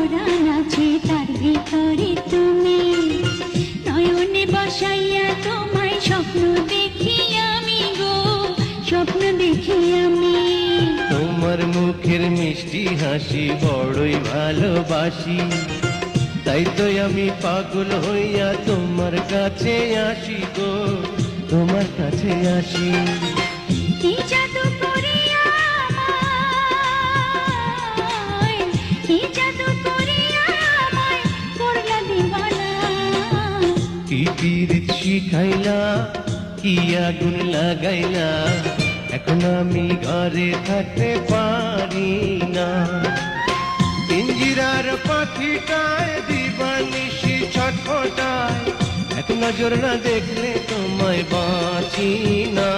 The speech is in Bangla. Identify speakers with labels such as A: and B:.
A: পরাণ আছে তার ভিতরে তুমি, নয়নে বসাইয়া তোমায় স্বপ্ন দেখি আমি গো, স্বপ্ন দেখি আমি।
B: তোমার মুখের মিষ্টি হাসি বড়ই ভালোবাসি, তাই তো আমি পাগল হইয়া তোমার কাছে আসি গো, তোমার কাছে আসি।
A: কি জাদু করিয়া আমায়, কি জাদু করিয়া আমায় করলা দিওয়ানা।
B: কি পীড়িত শিখাইলা, কি আগুন লাগাইলা, এখন আমি ঘরে থাকতে পারি না। পিঞ্জিরার পাখিটায় দিবানিশি ছটফটায়, এক নজর না দেখলে তোমায় বাঁচি না।